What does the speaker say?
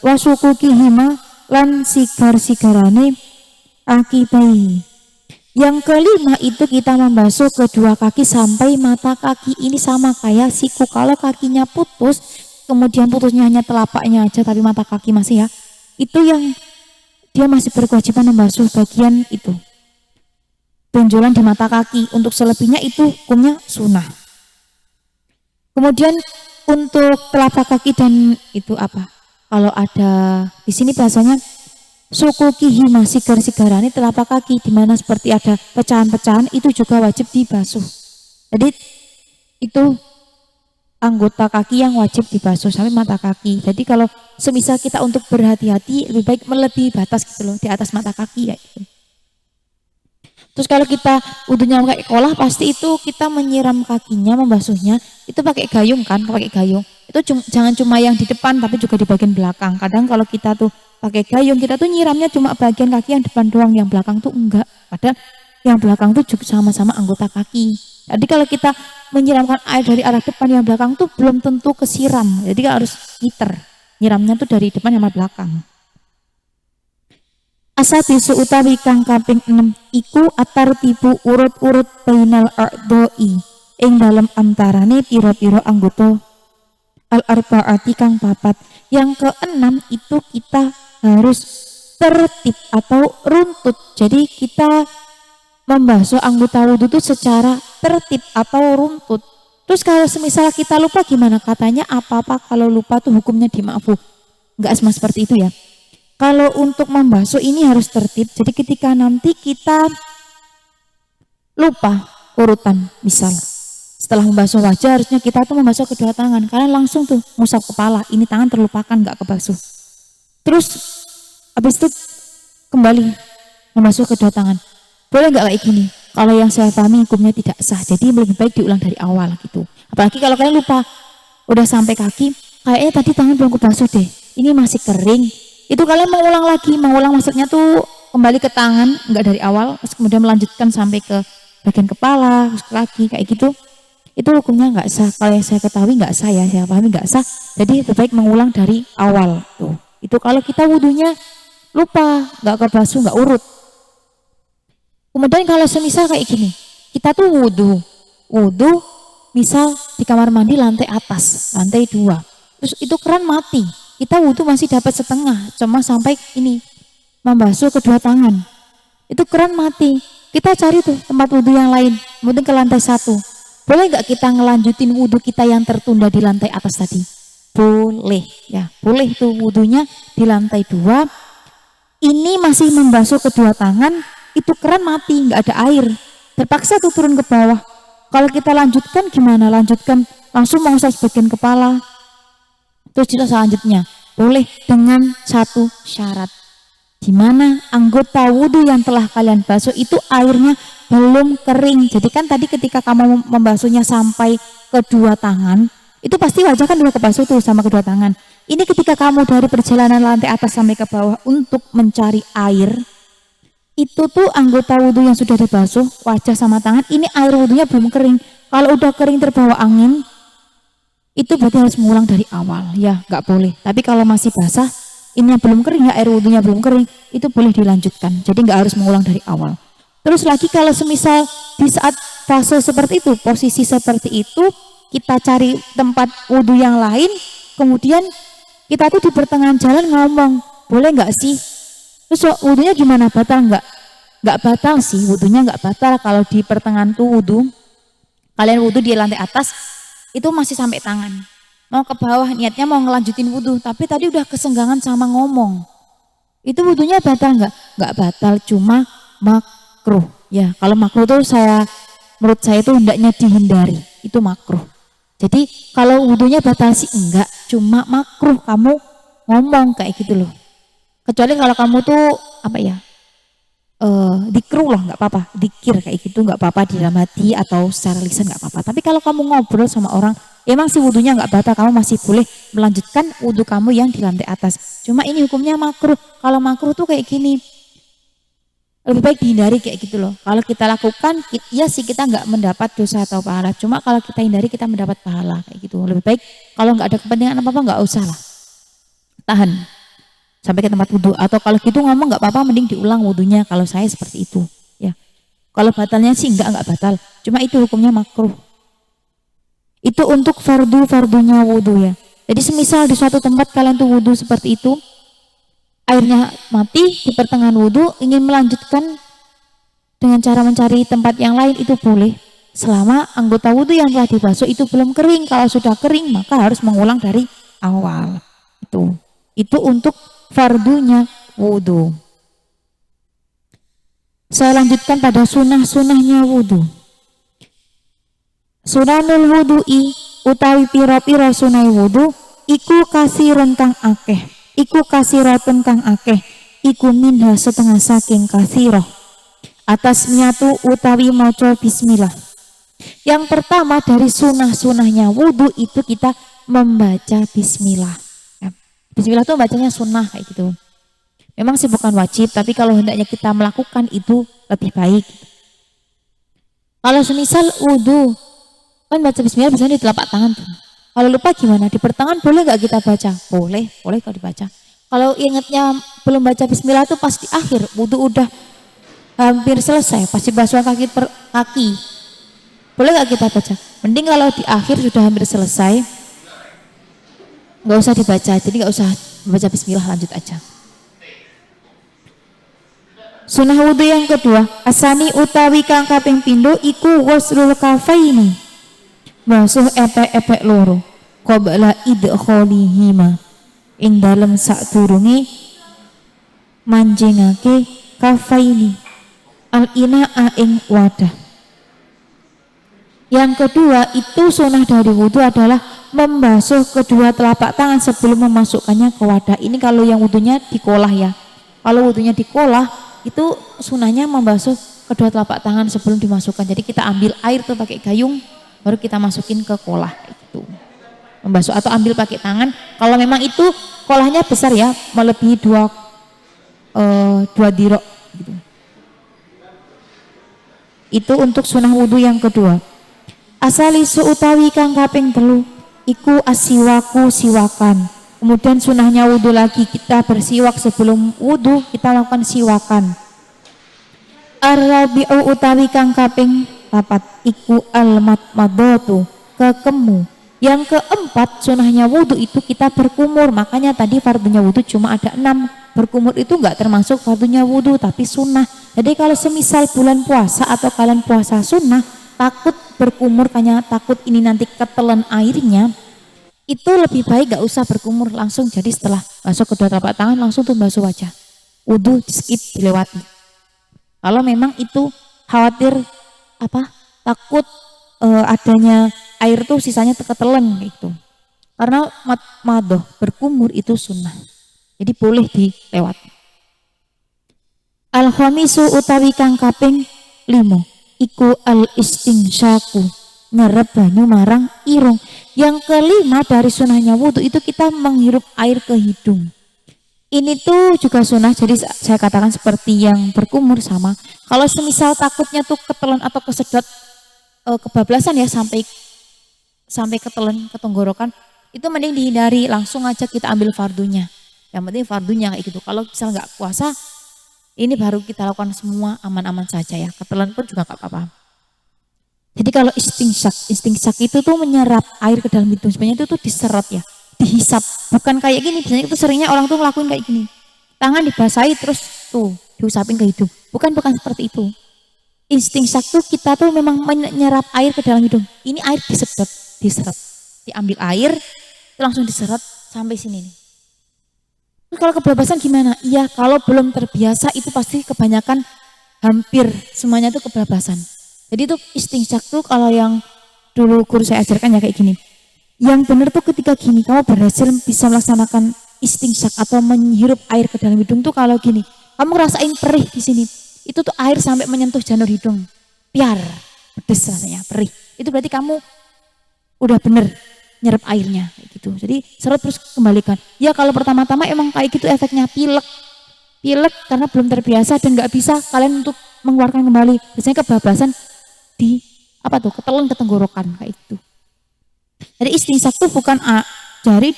wasukukihima lan sigar-sigarane akibai. Yang kelima itu kita membasuh kedua kaki sampai mata kaki. Ini sama kayak siku, kalau kakinya putus, kemudian putusnya hanya telapaknya aja tapi mata kaki masih ya, itu yang dia masih berkewajiban membasuh bagian itu, benjolan di mata kaki. Untuk selebihnya itu hukumnya sunnah. Kemudian untuk telapak kaki dan itu apa? Kalau ada di sini bahasanya sukukihima sigar-sigarane telapak kaki, di mana seperti ada pecahan-pecahan itu juga wajib dibasuh. Jadi itu anggota kaki yang wajib dibasuh sampai mata kaki. Jadi kalau semisal kita untuk berhati-hati lebih baik melebihi batas gitu loh, di atas mata kaki ya gitu. Terus kalau kita wudunya pakai kolah, pasti itu kita menyiram kakinya, membasuhnya itu pakai gayung kan, pakai gayung. Itu jangan cuma yang di depan tapi juga di bagian belakang. Kadang kalau kita tuh pakai gayung, kita tuh nyiramnya cuma bagian kaki yang depan doang, yang belakang tuh enggak. Padahal yang belakang tuh juga sama-sama anggota kaki. Jadi kalau kita menyiramkan air dari arah depan, yang belakang tuh belum tentu kesiram. Jadi harus ngiter. Nyiramnya tuh dari depan sama belakang. Asabisu utawi kang kaping 6 iku atartibu urut-urut bainal ardoi ing dalam antarane piro-piro anggota al-arba'ati kang papat. Yang keenam itu kita harus tertib atau runtut. Jadi kita membasuh anggota wudhu itu secara tertib atau runtut. Terus kalau semisal kita lupa gimana? Katanya apa-apa kalau lupa tuh hukumnya dimaafu. Enggak sama seperti itu ya. Kalau untuk membasuh ini harus tertib. Jadi ketika nanti kita lupa urutan, misal setelah membasuh wajah harusnya kita tuh membasuh kedua tangan. Kalian langsung tuh ngusap kepala, ini tangan terlupakan nggak kebasuh. Terus habis itu kembali membasuh kedua tangan. Boleh nggak kayak gini? Kalau yang saya pahami hukumnya tidak sah. Jadi lebih baik diulang dari awal gitu. Apalagi kalau kalian lupa udah sampai kaki, kayaknya tadi tangan belum kebasuh deh. Ini masih kering. Itu kalian mengulang lagi, mengulang maksudnya tuh kembali ke tangan, enggak dari awal, terus kemudian melanjutkan sampai ke bagian kepala, terus lagi kayak gitu. Itu hukumnya enggak sah. Kalau yang saya ketahui enggak sah ya, saya pahami enggak sah. Jadi lebih baik mengulang dari awal tuh. Itu kalau kita wudunya lupa, enggak kebasuh, enggak urut. Kemudian kalau semisal kayak gini, kita tuh wudu misal di kamar mandi lantai atas, lantai 2. Terus itu keran mati. Kita wudhu masih dapat setengah, cuma sampai ini membasuh kedua tangan. Itu keran mati. Kita cari tuh tempat wudhu yang lain, kemudian ke lantai 1. Boleh nggak kita ngelanjutin wudhu kita yang tertunda di lantai atas tadi? Boleh ya, boleh tuh wudhunya di lantai 2. Ini masih membasuh kedua tangan, itu keran mati, nggak ada air. Terpaksa tuh turun ke bawah. Kalau kita lanjutkan gimana? Lanjutkan langsung mengusap bagian kepala. Terus selanjutnya boleh dengan satu syarat, di mana anggota wudhu yang telah kalian basuh itu airnya belum kering. Jadi kan tadi ketika kamu membasuhnya sampai kedua tangan, itu pasti wajah kan udah kebasuh tuh sama kedua tangan. Ini ketika kamu dari perjalanan lantai atas sampai ke bawah untuk mencari air, itu tuh anggota wudhu yang sudah dibasuh wajah sama tangan, ini air wudhunya belum kering. Kalau udah kering terbawa angin, itu berarti harus mengulang dari awal ya, nggak boleh. Tapi kalau masih basah, ini yang belum kering ya, air wudhunya belum kering, itu boleh dilanjutkan. Jadi nggak harus mengulang dari awal. Terus lagi kalau semisal di saat fase seperti itu, posisi seperti itu, kita cari tempat wudhu yang lain, kemudian kita tuh di pertengahan jalan ngomong, boleh nggak sih? Terus wudhunya gimana? Batal nggak? Nggak batal sih, wudhunya nggak batal kalau di pertengahan tuh wudhu. Kalian wudhu di lantai atas, itu masih sampai tangan, mau ke bawah niatnya mau ngelanjutin wudhu, tapi tadi udah kesenggangan sama ngomong, itu wudhunya batal nggak? Nggak batal, cuma makruh ya. Kalau makruh tuh menurut saya itu hendaknya dihindari, itu makruh. Jadi kalau wudhunya batal sih enggak, cuma makruh kamu ngomong kayak gitu loh. Kecuali kalau kamu tuh apa ya, dikru loh, nggak apa-apa, dikir kayak gitu nggak apa-apa di dalam hati atau secara lisan nggak apa-apa. Tapi kalau kamu ngobrol sama orang, emang si wudhunya nggak batal, kamu masih boleh melanjutkan wudhu kamu yang di lantai atas. Cuma ini hukumnya makruh. Kalau makruh tuh kayak gini, lebih baik dihindari kayak gitu loh. Kalau kita lakukan, ya sih kita nggak mendapat dosa atau pahala. Cuma kalau kita hindari kita mendapat pahala kayak gitu. Lebih baik kalau nggak ada kepentingan apa-apa nggak usah lah. tahan sampai ke tempat wudhu, atau kalau gitu ngomong nggak apa-apa, mending diulang wudhunya kalau saya seperti itu ya. Kalau batalnya sih enggak batal, cuma itu hukumnya makruh. Itu untuk fardunya wudhu ya. Jadi semisal di suatu tempat kalian tuh wudhu seperti itu, airnya mati di pertengahan wudhu, ingin melanjutkan dengan cara mencari tempat yang lain, itu boleh selama anggota wudhu yang telah dibasuh itu belum kering. Kalau sudah kering maka harus mengulang dari awal. Itu untuk fardunya wudhu. Saya lanjutkan pada sunnahnya wudhu. Sunanul wudhu'i utawi piro-piro sunai wudhu iku kasirun kang akeh, iku kasiratun kang akeh, iku minha setengah saking kasiroh. Atas miatu utawi maca bismillah. Yang pertama dari sunnahnya wudhu itu kita membaca bismillah. Bismillah itu bacanya sunnah kayak gitu. Memang sih bukan wajib, tapi kalau hendaknya kita melakukan itu lebih baik. Kalau semisal wudhu kan baca bismillah biasanya di telapak tangan tuh. Kalau lupa gimana? Di pertengahan boleh nggak kita baca? Boleh kalau dibaca. Kalau ingatnya belum baca bismillah tuh pas di akhir wudhu udah hampir selesai, pasti basuhan kaki per kaki. Boleh nggak kita baca? Mending kalau di akhir sudah hampir selesai, nggak usah dibaca, jadi nggak usah baca bismillah, lanjut aja. Sunnah wudhu yang kedua, asani utawi kang kaping pindho iku wasrul kafaini, basuh epek-epek loro, qabla idkholihima, ing dalem sadurunge manjingake kafaini al ina'a ing wadah. Yang kedua itu sunnah dari wudhu adalah membasuh kedua telapak tangan sebelum memasukkannya ke wadah. Ini kalau yang wudhunya dikolah ya. Kalau wudhunya dikolah itu sunnahnya membasuh kedua telapak tangan sebelum dimasukkan. Jadi kita ambil air tuh pakai gayung, baru kita masukin ke kolah itu. Membasuh atau ambil pakai tangan. Kalau memang itu kolahnya besar ya, melebihi dua dirok gitu. Itu untuk sunnah wudhu yang kedua. Asali suutawi kang kaping telu iku asiwaku siwakan. Kemudian sunnahnya wudhu lagi, kita bersiwak sebelum wudhu, kita lakukan siwakan. Ar-rabi'u utawi kang kaping papat iku al-madmadatu, kekemu. Yang keempat sunnahnya wudhu itu kita berkumur. Makanya tadi fardunya wudhu cuma ada 6. Berkumur itu enggak termasuk fardunya wudhu tapi sunnah. Jadi kalau semisal bulan puasa atau kalian puasa sunnah, takut berkumur, kayaknya takut ini nanti ketelan airnya, itu lebih baik gak usah berkumur, langsung jadi setelah basuh kedua telapak tangan langsung tuh basuh wajah, wudhu di skip, dilewati. Kalau memang itu khawatir takut adanya air tuh sisanya ketelan gitu, karena madoh berkumur itu sunnah, jadi boleh dilewati. Al-khamisu utawi kang kaping 5 iku al-istinsyaku, nyerep banyu marang irung. Yang kelima dari sunnahnya wudhu itu kita menghirup air ke hidung. Ini tuh juga sunnah, jadi saya katakan seperti yang berkumur sama. Kalau semisal takutnya tuh ketelan atau kesedot kebablasan ya sampai ketelan ke tenggorokan, itu mending dihindari, langsung aja kita ambil fardunya. Yang penting fardunya kayak gitu. Kalau misal nggak puasa, ini baru kita lakukan semua aman-aman saja ya. Ketelan pun juga nggak apa-apa. Jadi kalau istinsyak itu tuh menyerap air ke dalam hidung, sebenarnya itu tuh diserap ya, dihisap. Bukan kayak gini, biasanya itu seringnya orang tuh ngelakuin kayak gini. Tangan dibasahi terus tuh diusapin ke hidung. Bukan seperti itu. Istinsyak tuh kita tuh memang menyerap air ke dalam hidung. Ini air diserap. Diambil air, itu langsung diserap sampai sini nih. Terus kalau kebablasan gimana? Iya, kalau belum terbiasa itu pasti kebanyakan, hampir semuanya itu kebablasan. Jadi itu istinsyak tuh kalau yang dulu guru saya ajarkan ya kayak gini. Yang benar tuh ketika gini, kamu berhasil bisa melaksanakan istinsyak atau menghirup air ke dalam hidung tuh kalau gini. Kamu rasain perih di sini. Itu tuh air sampai menyentuh janur hidung. Piar, pedes rasanya, perih. Itu berarti kamu udah bener nyerap airnya kayak gitu. Jadi serap terus kembalikan. Ya kalau pertama-tama emang kayak gitu efeknya pilek karena belum terbiasa dan nggak bisa kalian untuk mengeluarkan kembali. Biasanya kebablasan di ketelan ke tenggorokan kayak itu. Jadi istinsyak itu bukan dari